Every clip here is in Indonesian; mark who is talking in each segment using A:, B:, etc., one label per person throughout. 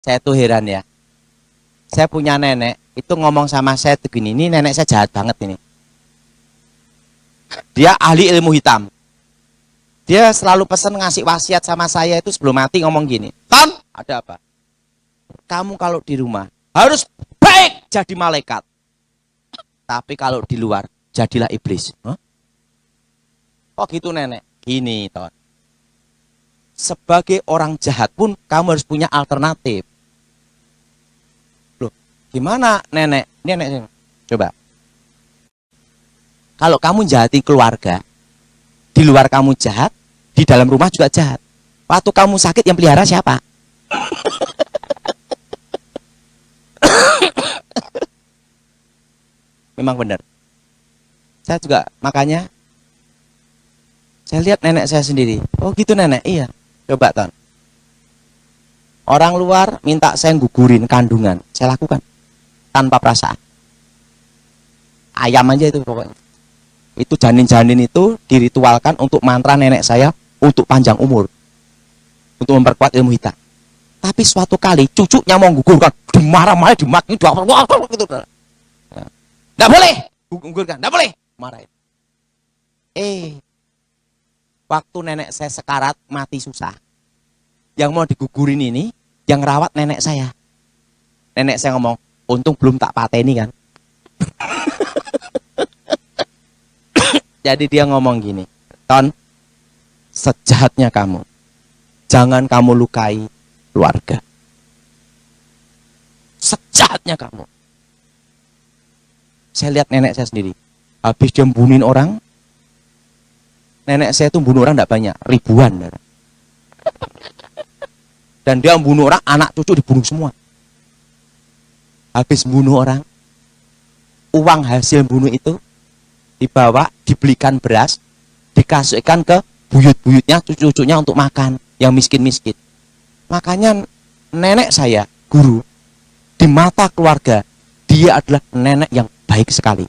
A: Saya tuh heran ya. Saya punya nenek, itu ngomong sama saya tuh gini, ini nenek saya jahat banget ini. Dia ahli ilmu hitam. Dia selalu pesan ngasih wasiat sama saya itu sebelum mati ngomong gini. Ton, ada apa? Kamu kalau di rumah harus baik jadi malaikat. Tapi kalau di luar jadilah iblis. Huh? Oh gitu nenek. Gini Ton. Sebagai orang jahat pun kamu harus punya alternatif. Loh, gimana nenek? Ini nenek. Coba. Kalau kamu jahatin keluarga, di luar kamu jahat, di dalam rumah juga jahat. Waktu kamu sakit yang pelihara siapa? Memang benar. Saya juga, makanya saya lihat nenek saya sendiri. Oh gitu nenek, iya. Coba Ton. Orang luar minta saya gugurin kandungan, saya lakukan tanpa perasaan. Ayam aja itu pokoknya. Itu janin-janin itu diritualkan untuk mantra nenek saya untuk panjang umur, untuk memperkuat ilmu hitam. Tapi suatu kali cucunya mau gugurkan, dimarah-marah, dimaki, gitu. Nggak boleh gugurkan, nggak boleh. Marahin. Waktu nenek saya sekarat mati susah, yang mau digugurin ini yang rawat nenek saya. Nenek saya ngomong, untung belum tak pateni kan. Jadi dia ngomong gini, Ton, sejahatnya kamu, jangan kamu lukai keluarga. Sejahatnya kamu. Saya lihat nenek saya sendiri, habis dia bunuhin orang. Nenek saya itu bunuh orang tidak banyak, ribuan. Dan dia membunuh orang, anak cucu dibunuh semua. Habis bunuh orang, uang hasil bunuh itu dibawa, dibelikan beras, dikasihkan ke buyut-buyutnya, cucu-cucunya untuk makan, yang miskin-miskin. Makanya nenek saya, guru, di mata keluarga, dia adalah nenek yang baik sekali.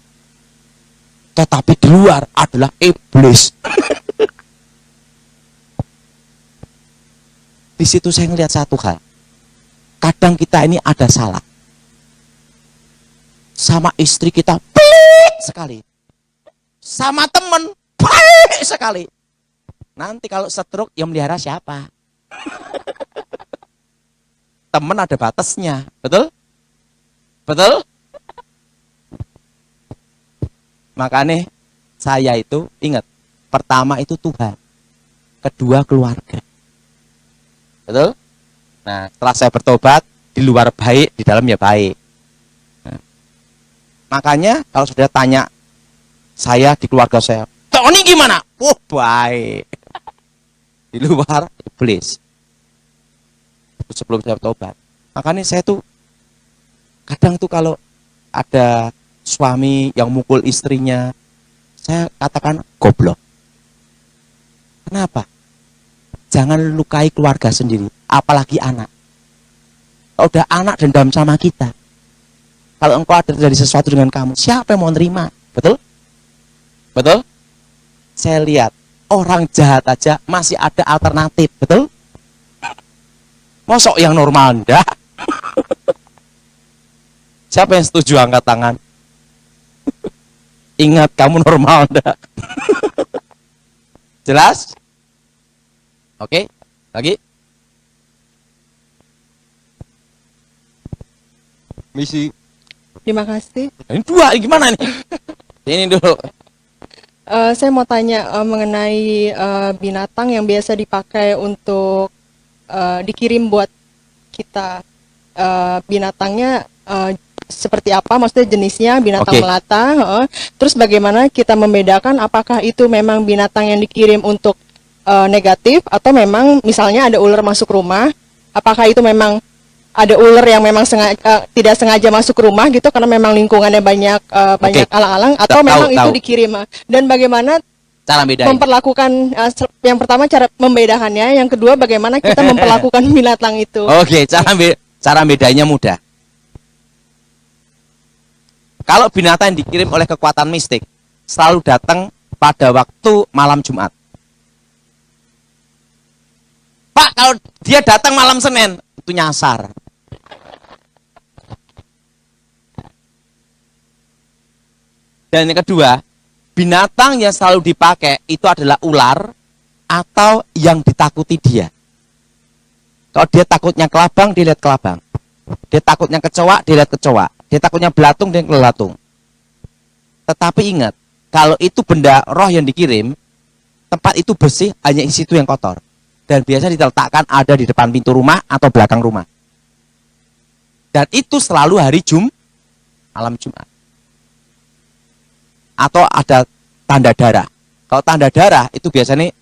A: Tetapi di luar adalah iblis. Di situ saya melihat satu hal. Kadang kita ini ada salah. Sama istri kita baik sekali. Sama temen baik sekali. Nanti kalau stroke yang melihara siapa? Temen ada batasnya, betul? Betul? Makanya saya itu ingat, pertama itu Tuhan, kedua keluarga. Betul? Nah, setelah saya bertobat, di luar baik, di dalam ya baik. Nah, makanya kalau sudah tanya saya di keluarga saya, Tony gimana? Oh baik. Di luar iblis. Sebelum saya bertobat. Makanya saya tuh kadang tuh kalau ada suami yang mukul istrinya, saya katakan goblok. Kenapa? Jangan lukai keluarga sendiri, apalagi anak. Kalau udah anak dendam sama kita, kalau engkau ada terjadi sesuatu dengan kamu, siapa yang mau nerima? Betul? Betul? Saya lihat orang jahat aja masih ada alternatif, betul? Mosok yang normal enggak? Siapa yang setuju angkat tangan? Ingat kamu normal enggak? Jelas? Oke, lagi? Misi.
B: Terima kasih.
A: Ini dua, gimana nih? Ini dulu.
B: Saya mau tanya mengenai binatang yang biasa dipakai untuk dikirim buat kita. Binatangnya seperti apa? Maksudnya jenisnya binatang melata. Terus bagaimana kita membedakan apakah itu memang binatang yang dikirim untuk negatif atau memang misalnya ada ular masuk rumah? Apakah itu memang ada ular yang memang tidak sengaja masuk ke rumah gitu karena memang lingkungannya banyak alang-alang, atau memang itu dikirim, dan bagaimana cara memperlakukan yang pertama cara membedakannya, yang kedua bagaimana kita memperlakukan binatang itu.
A: Cara bedanya mudah. Kalau binatang yang dikirim oleh kekuatan mistik selalu datang pada waktu malam Jumat. Pak, kalau dia datang malam Senin, itu nyasar. Dan yang kedua, binatang yang selalu dipakai itu adalah ular atau yang ditakuti dia. Kalau dia takutnya kelabang, dia lihat kelabang. Dia takutnya kecoa, dia lihat kecoa. Dia takutnya belatung, dia lihat belatung. Tetapi ingat, kalau itu benda roh yang dikirim, tempat itu bersih, hanya isi itu yang kotor. Dan biasa diletakkan ada di depan pintu rumah atau belakang rumah. Dan itu selalu hari malam Jumat. Atau ada tanda darah. Kalau tanda darah itu biasanya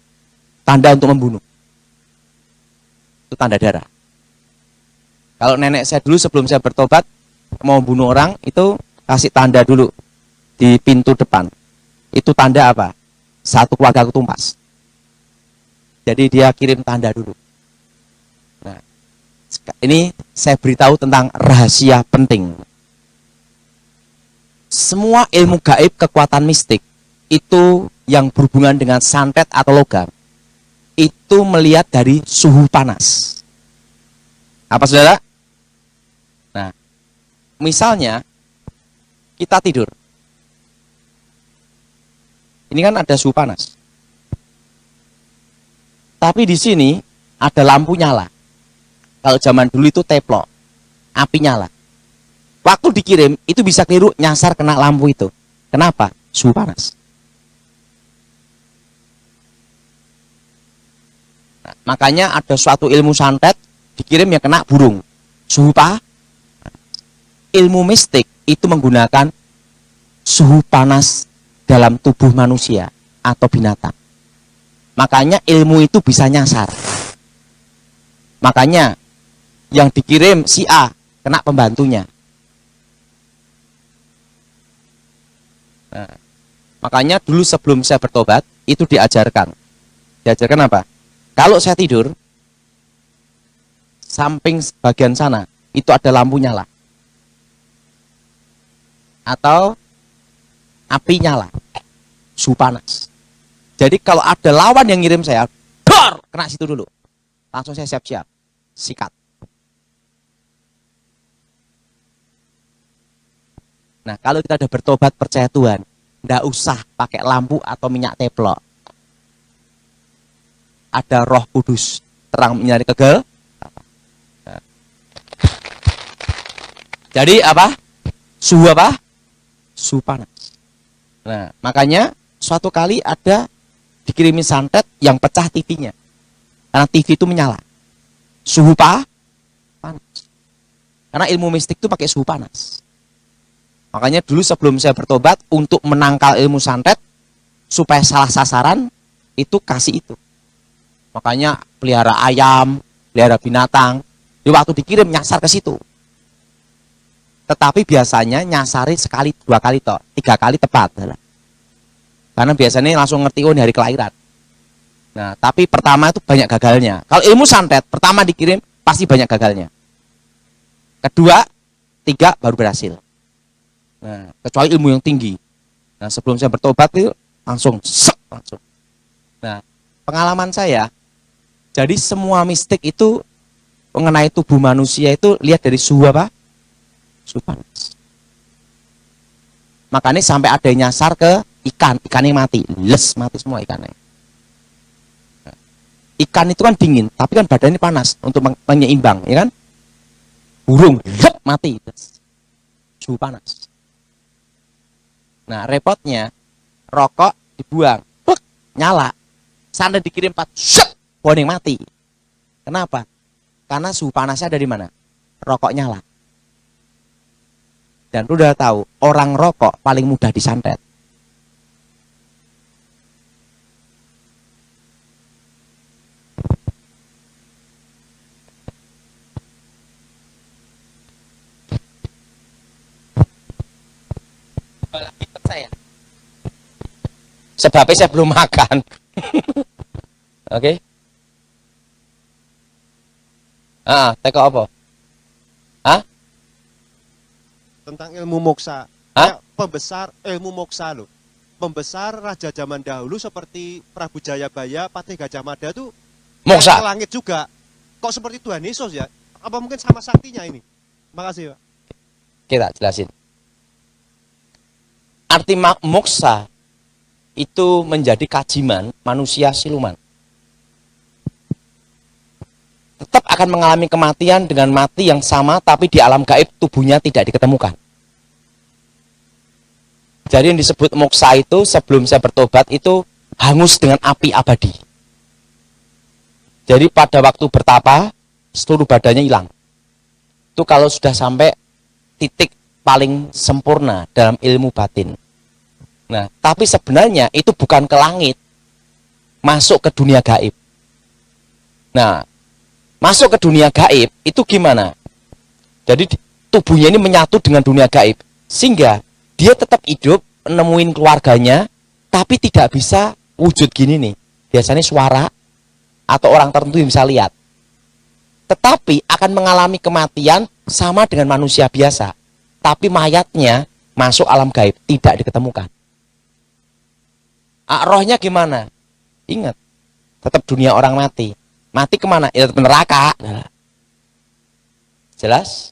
A: tanda untuk membunuh. Itu tanda darah. Kalau nenek saya dulu sebelum saya bertobat mau bunuh orang itu kasih tanda dulu di pintu depan. Itu tanda apa? Satu keluarga ketumpas. Jadi dia kirim tanda dulu. Nah, ini saya beritahu tentang rahasia penting. Semua ilmu gaib kekuatan mistik itu yang berhubungan dengan santet atau logam itu melihat dari suhu panas. Apa saudara? Nah, misalnya kita tidur. Ini kan ada suhu panas. Tapi di sini ada lampu nyala. Kalau zaman dulu itu teplok, api nyala. Waktu dikirim, itu bisa keliru nyasar kena lampu itu. Kenapa? Suhu panas. Nah, makanya ada suatu ilmu santet, dikirim yang kena burung. Suhu panas. Ilmu mistik itu menggunakan suhu panas dalam tubuh manusia atau binatang. Makanya ilmu itu bisa nyasar. Makanya yang dikirim si A, kena pembantunya. Nah, makanya dulu sebelum saya bertobat itu diajarkan. Diajarkan apa? Kalau saya tidur, samping bagian sana itu ada lampu nyala atau api nyala, suhu panas. Jadi kalau ada lawan yang ngirim saya, dor, kena situ dulu. Langsung saya siap-siap, sikat. Nah, kalau kita sudah bertobat percaya Tuhan, tidak usah pakai lampu atau minyak teplok. Ada Roh Kudus terang menyinari kegel. Nah. Jadi apa? Suhu apa? Suhu panas. Nah, makanya suatu kali ada dikirimin santet yang pecah TV-nya. Karena TV itu menyala. Suhu panas. Karena ilmu mistik itu pakai suhu panas. Makanya dulu sebelum saya bertobat, untuk menangkal ilmu santet, supaya salah sasaran, itu kasih itu. Makanya pelihara ayam, pelihara binatang, di waktu dikirim nyasar ke situ. Tetapi biasanya nyasari sekali, 2 kali toh, 3 kali tepat. Karena biasanya langsung ngerti, oh ini hari kelahiran. Nah, tapi pertama itu banyak gagalnya. Kalau ilmu santet, pertama dikirim, pasti banyak gagalnya. Kedua, 3 baru berhasil. Nah, kecuali ilmu yang tinggi. Nah, sebelum saya bertobat itu langsung. Nah, pengalaman saya, jadi semua mistik itu mengenai tubuh manusia itu lihat dari suhu apa? Suhu panas. Makanya sampai ada yang nyasar ke ikannya mati, mati semua ikannya. Nah, ikan itu kan dingin, tapi kan badannya panas untuk menyeimbang, ya kan? Burung, mati, suhu panas. Nah, repotnya rokok dibuang, nyala. Sana dikirim 4, warning mati. Kenapa? Karena suhu panasnya dari mana? Rokok nyala. Dan lu udah tahu, orang rokok paling mudah disantet. Saya. Sebabnya saya belum makan. Oke. Teko apa? Hah?
C: Tentang ilmu moksa.
A: Hah?
C: Ya, pembesar ilmu moksa loh. Pembesar raja zaman dahulu seperti Prabu Jayabaya, Patih Gajah Mada tuh
A: Moksa.
C: ke langit juga. Kok seperti Tuhan Yesus ya? Apa mungkin sama saktinya ini? Makasih, Pak.
A: Kita jelasin. Arti moksa itu menjadi kajiman manusia siluman. Tetap akan mengalami kematian dengan mati yang sama, tapi di alam gaib tubuhnya tidak diketemukan. Jadi yang disebut moksa itu sebelum saya bertobat itu hangus dengan api abadi. Jadi pada waktu bertapa seluruh badannya hilang. Itu kalau sudah sampai titik paling sempurna dalam ilmu batin. Nah, tapi sebenarnya itu bukan ke langit, masuk ke dunia gaib. Nah, masuk ke dunia gaib itu gimana? Jadi tubuhnya ini menyatu dengan dunia gaib, sehingga dia tetap hidup, nemuin keluarganya, tapi tidak bisa wujud gini nih. Biasanya suara atau orang tertentu yang bisa lihat. Tetapi akan mengalami kematian sama dengan manusia biasa. Tapi mayatnya masuk alam gaib, tidak diketemukan. Rohnya gimana? Ingat, tetap dunia orang mati. Mati kemana? Ya tetap neraka. Jelas?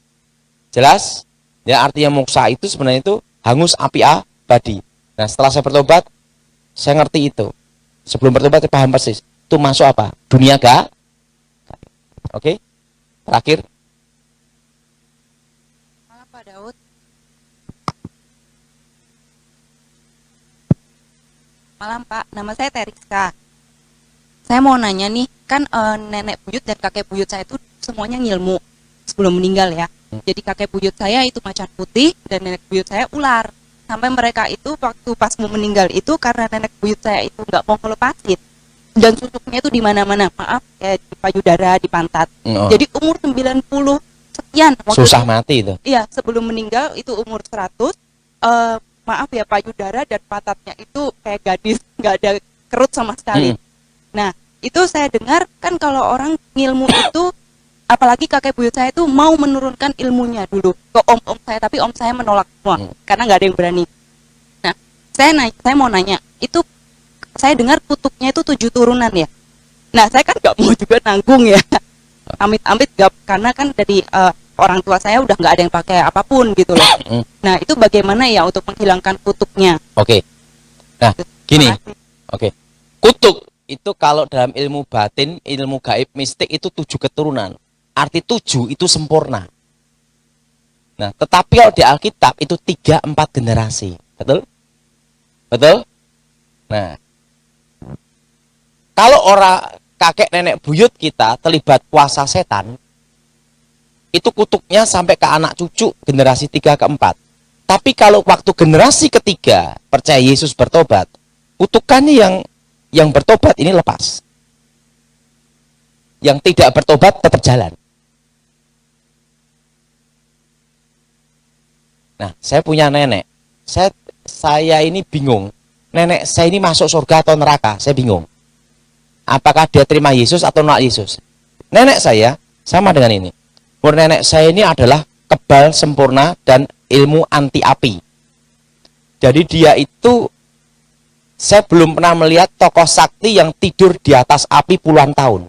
A: Jelas? Ya artinya moksa itu sebenarnya itu hangus api abadi. Nah setelah saya bertobat, saya ngerti itu. Sebelum bertobat saya paham persis. Itu masuk apa? Dunia gaib. Oke? Terakhir.
D: Malam Pak Daud. Malam Pak, nama saya Teriska. Saya mau nanya nih, kan nenek buyut dan kakek buyut saya itu semuanya ngilmu sebelum meninggal ya. Jadi kakek buyut saya itu macan putih dan nenek buyut saya ular. Sampai mereka itu waktu pas mau meninggal itu karena nenek buyut saya itu nggak mau ngelepasin. Dan susuknya itu di mana-mana, maaf, kayak di payudara, di pantat. Jadi umur 90 sekian.
A: Susah mati itu.
D: Iya, sebelum meninggal itu umur 100. Maaf ya, payudara dan pantatnya itu kayak gadis, nggak ada kerut sama sekali. Nah, itu saya dengar kan kalau orang ngilmu itu, apalagi kakek buyut saya itu mau menurunkan ilmunya dulu ke om-om saya, tapi om saya menolak semua karena nggak ada yang berani. Nah, saya mau nanya, itu saya dengar kutuknya itu 7 turunan ya. Nah, saya kan nggak mau juga nanggung ya, amit-amit nggak, karena kan dari orang tua saya udah nggak ada yang pakai apapun gitu loh. Nah, itu bagaimana ya untuk menghilangkan kutuknya?
A: Oke. Nah, gini. Oke. Kutuk itu kalau dalam ilmu batin, ilmu gaib mistik itu 7 keturunan. Arti 7 itu sempurna. Nah, tetapi kalau di Alkitab itu 3-4 generasi. Betul? Betul? Nah, kalau orang kakek nenek buyut kita terlibat kuasa setan, itu kutuknya sampai ke anak cucu generasi 3 ke 4. Tapi kalau waktu generasi ketiga percaya Yesus bertobat, kutukannya yang bertobat ini lepas. Yang tidak bertobat tetap jalan. Nah, saya punya nenek. Saya ini bingung. Nenek saya ini masuk surga atau neraka? Saya bingung. Apakah dia terima Yesus atau nolak Yesus? Nenek saya sama dengan ini. Nenek saya ini adalah kebal sempurna dan ilmu anti api. Jadi dia itu, saya belum pernah melihat tokoh sakti yang tidur di atas api puluhan tahun.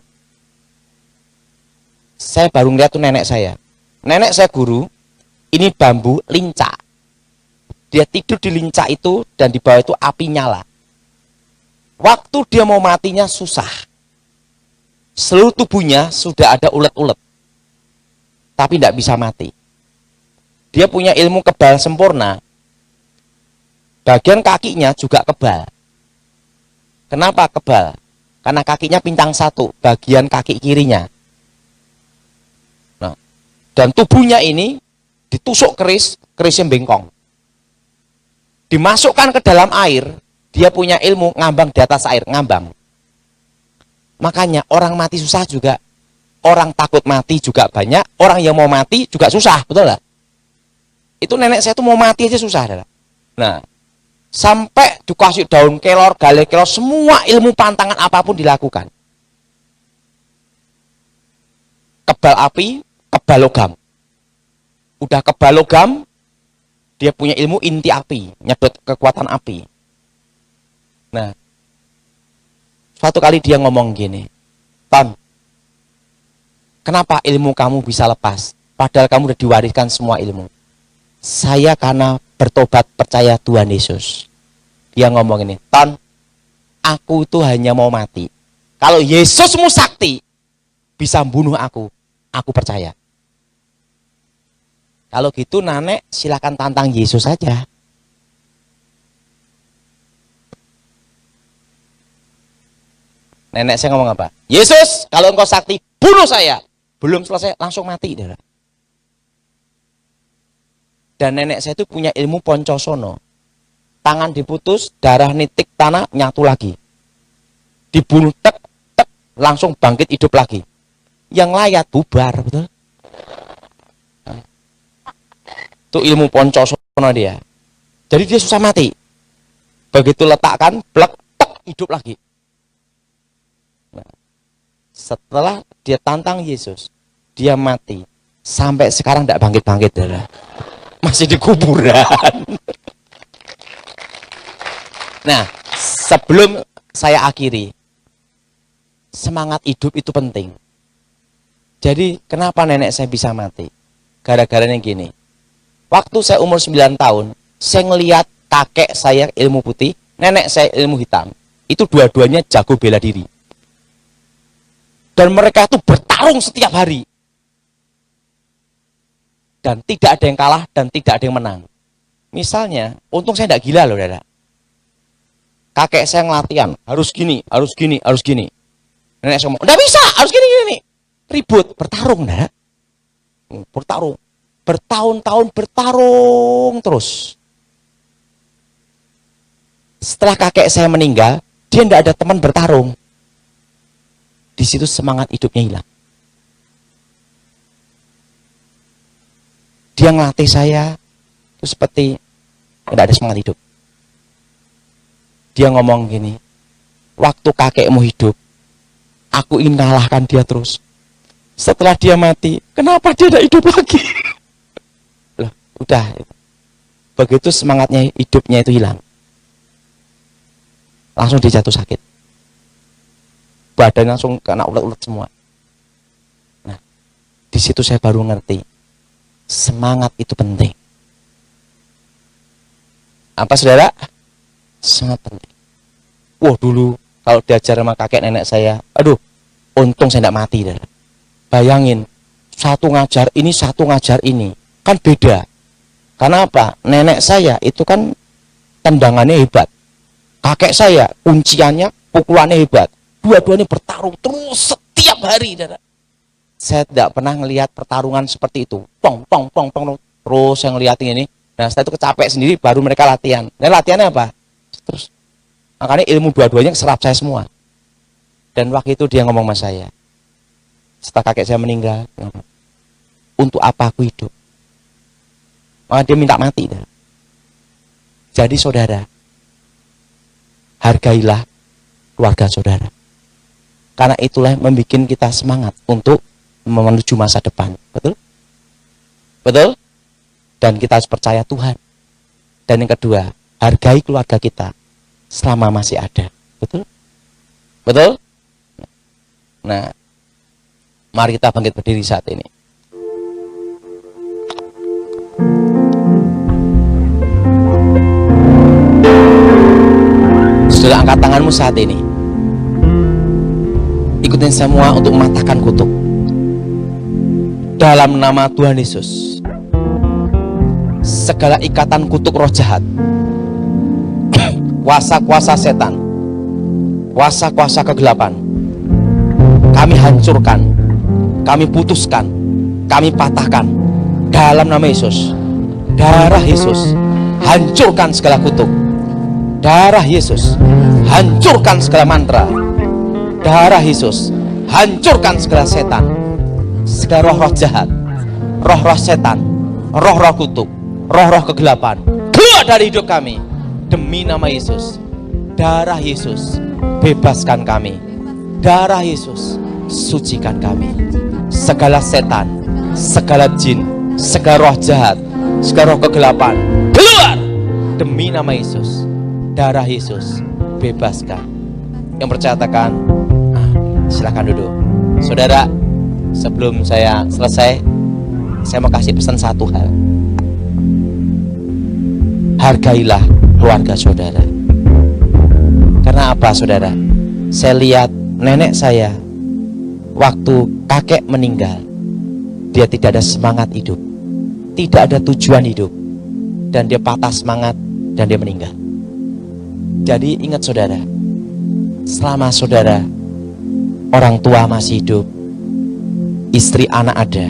A: Saya baru melihat tuh nenek saya. Nenek saya guru, ini bambu lincah. Dia tidur di lincah itu dan di bawah itu api nyala. Waktu dia mau matinya susah. Seluruh tubuhnya sudah ada ulet-ulet. Tapi tidak bisa mati. Dia punya ilmu kebal sempurna. Bagian kakinya juga kebal. Kenapa kebal? Karena kakinya pincang satu, bagian kaki kirinya. Nah, dan tubuhnya ini ditusuk kerisnya bengkong. Dimasukkan ke dalam air, dia punya ilmu ngambang di atas air, ngambang. Makanya orang mati susah juga. Orang takut mati juga banyak, orang yang mau mati juga susah, betul nggak? Itu nenek saya tuh mau mati aja susah. Adalah. Nah, sampai dikasih daun kelor, gale kelor, semua ilmu pantangan apapun dilakukan. Kebal api, kebal logam. Udah kebal logam, dia punya ilmu inti api, nyedot kekuatan api. Nah, suatu kali dia ngomong gini, Ton, kenapa ilmu kamu bisa lepas? Padahal kamu udah diwariskan semua ilmu. Saya karena bertobat, percaya Tuhan Yesus. Dia ngomong ini, Ton, aku itu hanya mau mati. Kalau Yesusmu sakti, bisa bunuh aku percaya. Kalau gitu Nanek silakan tantang Yesus saja. Nenek saya ngomong apa? Yesus, kalau engkau sakti, bunuh saya. Belum selesai, langsung mati. Dan nenek saya itu punya ilmu poncosono. Tangan diputus, darah nitik tanah, nyatu lagi. Dibunuh, tek, langsung bangkit hidup lagi. Yang layat, bubar, betul? Itu ilmu poncosono dia. Jadi dia susah mati. Begitu letakkan, blek, tek, hidup lagi. Setelah dia tantang Yesus, dia mati. Sampai sekarang tidak bangkit-bangkit, masih di kuburan. Nah, sebelum saya akhiri, semangat hidup itu penting. Jadi kenapa nenek saya bisa mati? Gara-garanya gini. Waktu saya umur 9 tahun, saya ngelihat kakek saya ilmu putih, nenek saya ilmu hitam. Itu dua-duanya jago bela diri. Dan mereka itu bertarung setiap hari. Dan tidak ada yang kalah dan tidak ada yang menang. Misalnya, untung saya tidak gila loh, Dada. Kakek saya ngelatihan, harus gini, harus gini, harus gini. Nenek saya ngomong, enggak bisa, harus gini, gini. Ribut, bertarung, Dada. Bertarung. Bertahun-tahun bertarung terus. Setelah kakek saya meninggal, dia tidak ada teman bertarung. Di situ semangat hidupnya hilang. Dia ngelatih saya itu seperti tidak ada semangat hidup. Dia ngomong gini, waktu kakekmu hidup, aku ingin kalahkan dia terus. Setelah dia mati, kenapa dia tidak hidup lagi? Loh, udah. Begitu semangatnya hidupnya itu hilang. Langsung dia jatuh sakit. Badan langsung kena ulet-ulet semua. Nah, di situ saya baru ngerti semangat itu penting. Apa saudara? Sangat penting. Wah, dulu kalau diajar sama kakek nenek saya, aduh, untung saya tidak mati. Bayangin, satu ngajar ini, satu ngajar ini, kan beda. Karena apa? Nenek saya itu kan tendangannya hebat. Kakek saya kunciannya, pukulannya hebat. Dua-duanya bertarung terus setiap hari. Saya tidak pernah melihat pertarungan seperti itu. Pong, pong, pong, pong. Terus saya ngeliat ini. Nah, setelah itu kecapek sendiri, baru mereka latihan. Dan latihannya apa? Terus. Makanya ilmu dua-duanya serap saya semua. Dan waktu itu dia ngomong sama saya. Setelah kakek saya meninggal, untuk apa aku hidup? Maka dia minta mati. Jadi saudara, hargailah keluarga saudara. Karena itulah yang membuat kita semangat untuk menuju masa depan. Betul? Betul? Dan kita harus percaya Tuhan. Dan yang kedua, hargai keluarga kita selama masih ada. Betul? Betul? Nah, mari kita bangkit berdiri saat ini. Sudah angkat tanganmu saat ini. Ikutin semua untuk mematahkan kutuk. Dalam nama Tuhan Yesus, segala ikatan kutuk roh jahat, kuasa-kuasa setan, kuasa-kuasa kegelapan, kami hancurkan, kami putuskan, kami patahkan dalam nama Yesus. Darah Yesus, hancurkan segala kutuk. Darah Yesus, hancurkan segala mantra. Darah Yesus, hancurkan segala setan, segala roh-roh jahat, roh-roh setan, roh-roh kutuk, roh-roh kegelapan, keluar dari hidup kami demi nama Yesus. Darah Yesus, bebaskan kami. Darah Yesus, sucikan kami. Segala setan, segala jin, segala roh jahat, segala roh kegelapan, keluar demi nama Yesus. Darah Yesus, bebaskan. Yang percaya silakan duduk. Saudara, sebelum saya selesai, saya mau kasih pesan satu hal. hargailah keluarga saudara. Karena apa saudara? Saya lihat nenek saya waktu kakek meninggal, dia tidak ada semangat hidup, tidak ada tujuan hidup, dan dia patah semangat dan dia meninggal. Jadi ingat saudara, selama saudara orang tua masih hidup, istri anak ada,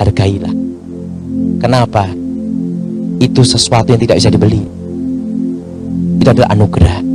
A: hargailah. Kenapa? Itu sesuatu yang tidak bisa dibeli. Itu adalah anugerah.